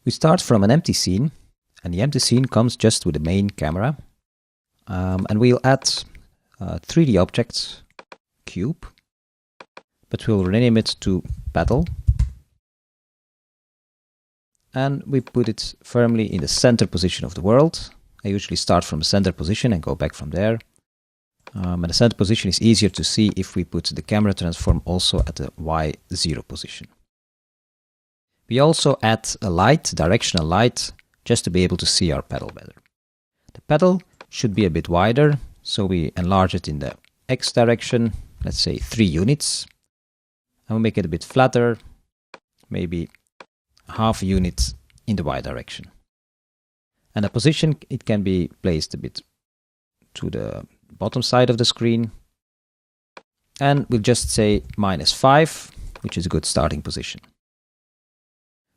We start from an empty scene, and the empty scene comes just with the main camera. And we'll add 3D object, cube, but we'll rename it to paddle. And we put it firmly in the center position of the world. I usually start from the center position and go back from there. And the center position is easier to see if we put the camera transform also at the Y0 position. We also add a light, directional light, just to be able to see our paddle better. The paddle should be a bit wider, so we enlarge it in the X direction, let's say 3 units. And we'll make it a bit flatter, maybe half a unit in the Y direction. And the position, it can be placed a bit to the bottom side of the screen. And we'll just say -5, which is a good starting position.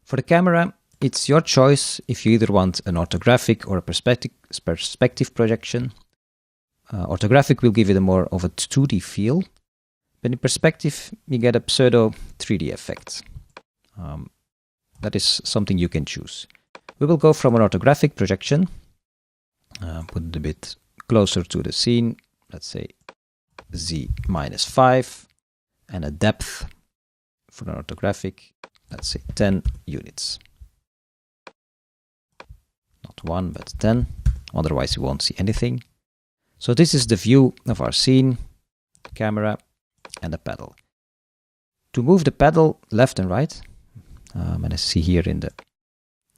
For the camera, it's your choice if you either want an orthographic or a perspective projection. Orthographic will give it a more of a 2D feel, but in perspective you get a pseudo 3D effect. That is something you can choose. We will go from an orthographic projection, put it a bit closer to the scene, let's say Z-5, and a depth for an orthographic, let's say 10 units. Not 1, but 10, otherwise you won't see anything. So this is the view of our scene, the camera, and the paddle. To move the paddle left and right, and I see here in the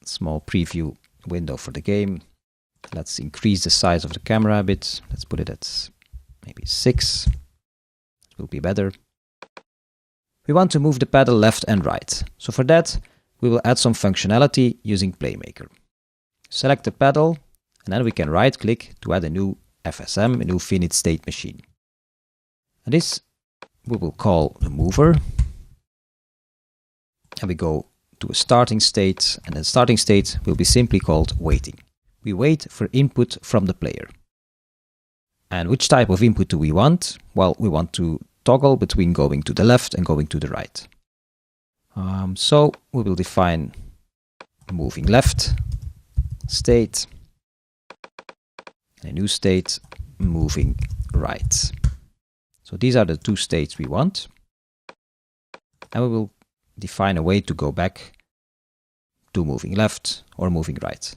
small preview window for the game, let's increase the size of the camera a bit. Let's put it at maybe 6. It will be better. We want to move the paddle left and right. So for that, we will add some functionality using PlayMaker. Select the paddle, and then we can right-click to add a new FSM, a new finite state machine. And this we will call the mover. And we go to a starting state, and the starting state will be simply called waiting. We wait for input from the player. And which type of input do we want? Well, we want to toggle between going to the left and going to the right. So we will define moving left state, and a new state moving right. So these are the 2 states we want. And we will define a way to go back to moving left or moving right.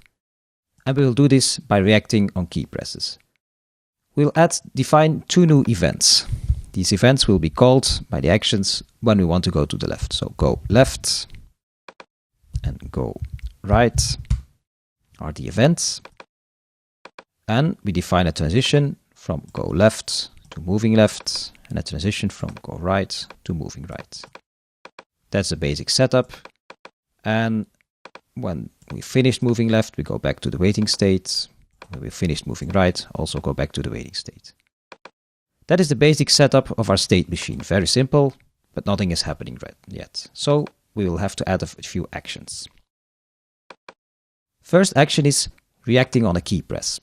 And we will do this by reacting on key presses. We'll define 2 new events. These events will be called by the actions when we want to go to the left. So go left and go right are the events. And we define a transition from go left to moving left, and a transition from go right to moving right. That's the basic setup. And when we finished moving left, we go back to the waiting state. When we finished moving right, also go back to the waiting state. That is the basic setup of our state machine. Very simple, but nothing is happening yet. So we will have to add a few actions. First action is reacting on a key press.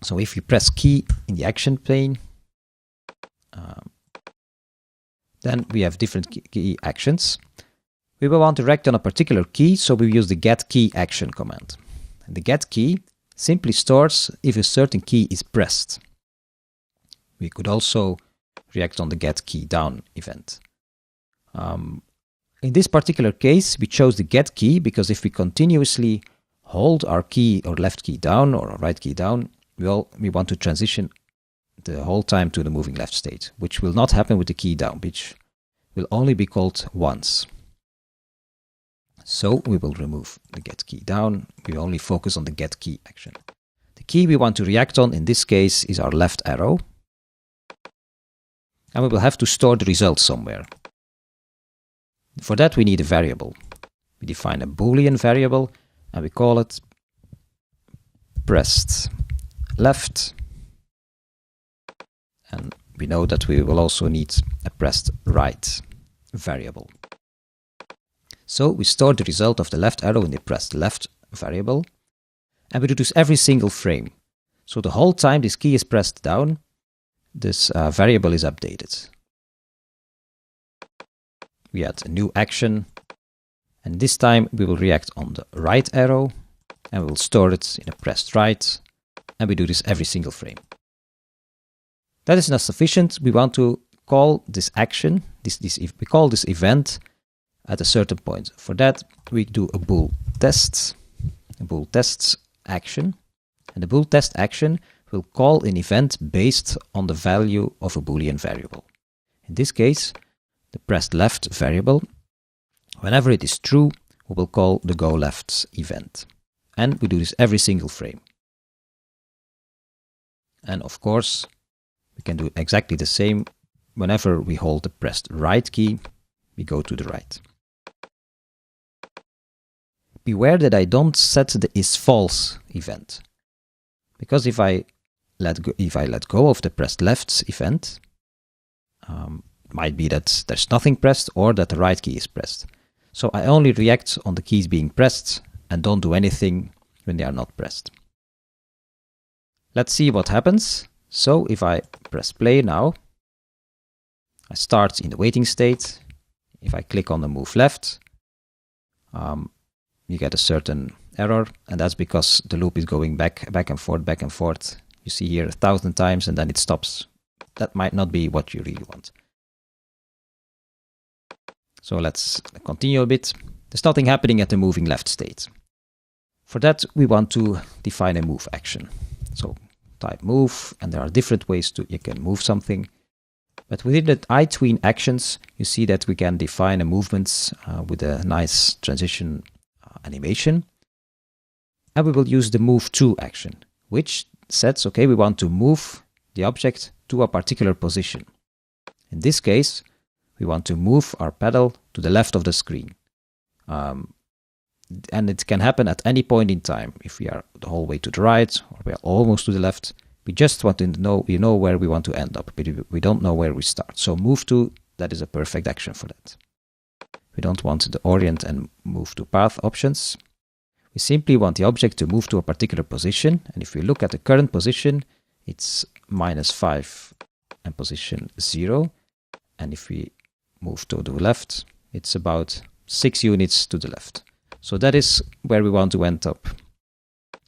So if you press key in the action pane, then we have different key actions. We will want to react on a particular key, so we use the getKey action command. And the getKey simply stores if a certain key is pressed. We could also react on the getKeyDown event. In this particular case, we chose the getKey because if we continuously hold our key or left key down or right key down, we want to transition the whole time to the moving left state, which will not happen with the key down, which will only be called once. So we will remove the getKeyDown. We only focus on the getKey action. The key we want to react on in this case is our left arrow. And we will have to store the result somewhere. For that we need a variable. We define a Boolean variable and we call it pressed left. And we know that we will also need a pressed right variable. So we store the result of the left arrow in the pressed left variable, and we do this every single frame. So the whole time this key is pressed down, this variable is updated. We add a new action, And this time we will react on the right arrow and we will store it in a pressed right. And we do this every single frame. That is not sufficient. We want to call this action, we call this event at a certain point. For that, we do a bool tests action. And the bool test action will call an event based on the value of a Boolean variable. In this case, the pressed left variable. Whenever it is true, we will call the go left event. And we do this every single frame. And of course, we can do exactly the same. Whenever we hold the pressed right key, we go to the right. Beware that I don't set the isFalse event. Because if I let go of the pressed left event, might be that there's nothing pressed or that the right key is pressed. So I only react on the keys being pressed and don't do anything when they are not pressed. Let's see what happens. So if I press play now, I start in the waiting state. If I click on the move left, you get a certain error, and that's because the loop is going back and forth. You see here 1,000 times and then it stops. That might not be what you really want. So let's continue a bit. There's nothing happening at the moving left state. For that, we want to define a move action. So type move, and there are different ways you can move something. But within the iTween actions, you see that we can define a movement with a nice transition animation. And we will use the move to action, which says, okay, we want to move the object to a particular position. In this case, we want to move our pedal to the left of the screen. And it can happen at any point in time. If we are the whole way to the right, or we are almost to the left, we just want to know, where we want to end up, but we don't know where we start. So move to, that is a perfect action for that. We don't want the orient and move to path options. We simply want the object to move to a particular position. And if we look at the current position, it's -5 and position 0. And if we move to the left, it's about 6 units to the left. So that is where we want to end up.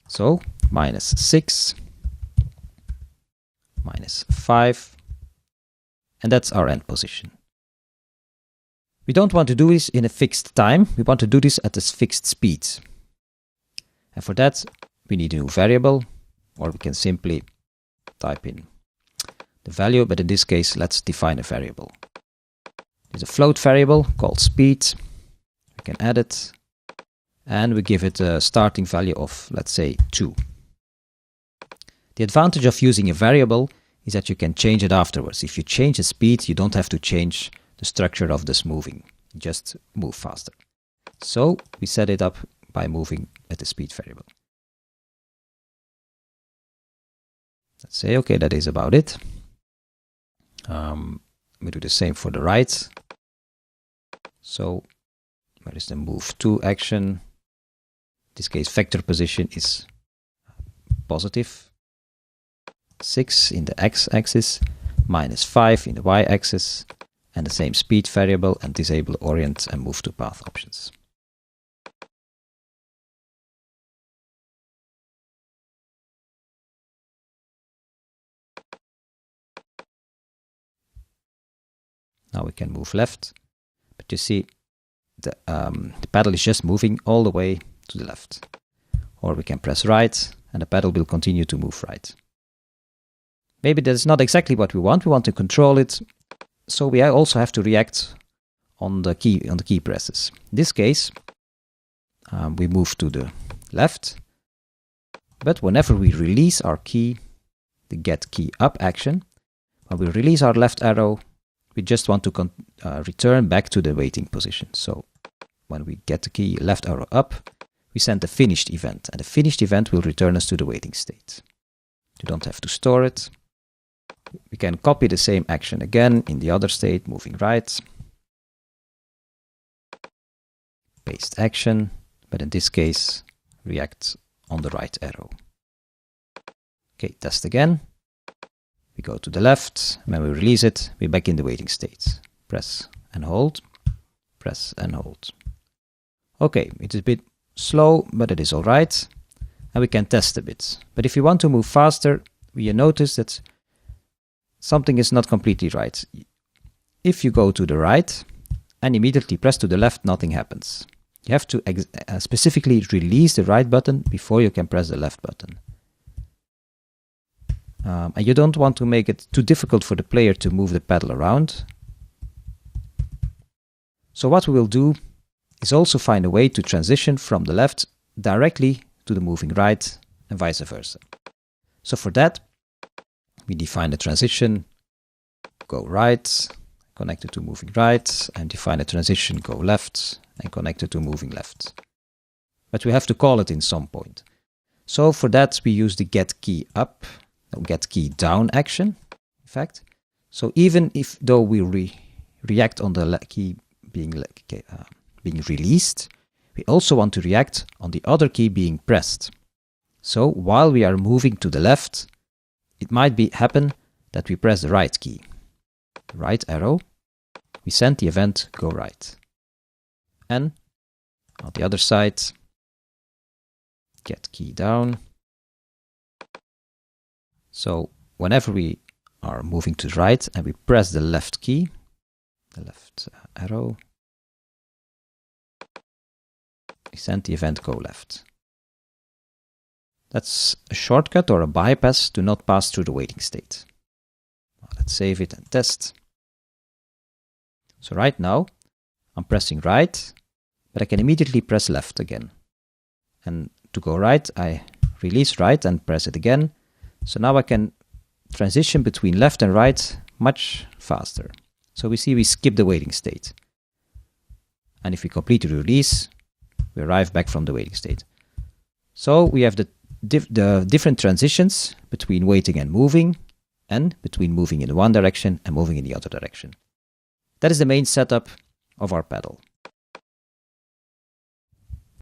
So -6, -5, and that's our end position. We don't want to do this in a fixed time. We want to do this at a fixed speed. And for that, we need a new variable, or we can simply type in the value, but in this case, let's define a variable. There's a float variable called speed. We can add it, and we give it a starting value of, let's say, 2. The advantage of using a variable is that you can change it afterwards. If you change the speed, you don't have to change the structure of this moving. You just move faster. So we set it up by moving at the speed variable. Let's say, okay, that is about it. We do the same for the right. So where is the move to action? In this case, vector position is positive 6 in the x-axis, -5 in the y-axis, and the same speed variable, and disable orient and move to path options. Now we can move left, but you see the pedal is just moving all the way to the left. Or we can press right, and the pedal will continue to move right. Maybe that's not exactly what we want to control it, so we also have to react on the key presses. In this case, we move to the left, but whenever we release our key, the get key up action, when we release our left arrow, we just want to return back to the waiting position. So when we get the key left arrow up, we send the finished event, and the finished event will return us to the waiting state. You don't have to store it. We can copy the same action again in the other state, moving right. Paste action, but in this case, react on the right arrow. Okay, test again. We go to the left. When we release it, we're back in the waiting state. Press and hold. Press and hold. Okay, it's a bit slow, but it is all right. And we can test a bit. But if you want to move faster, you notice that something is not completely right. If you go to the right and immediately press to the left, nothing happens. You have to specifically release the right button before you can press the left button. And you don't want to make it too difficult for the player to move the pedal around. So what we will do is also find a way to transition from the left directly to the moving right and vice versa. So for that, we define the transition, go right, connect it to moving right, and define a transition, go left, and connect it to moving left. But we have to call it in some point. So for that, we use the get key up, or get key down action, in fact. So even though we react on the key being released, we also want to react on the other key being pressed. So while we are moving to the left, it might happen that we press the right key, the right arrow. We send the event go right. And on the other side, get key down. So whenever we are moving to the right and we press the left key, the left arrow, we send the event go left. That's a shortcut or a bypass to not pass through the waiting state. Let's save it and test. So right now, I'm pressing right, but I can immediately press left again. And to go right, I release right and press it again. So now I can transition between left and right much faster. So we see we skip the waiting state. And if we complete the release, we arrive back from the waiting state. So we have the different transitions between waiting and moving, and between moving in one direction and moving in the other direction. That is the main setup of our pedal.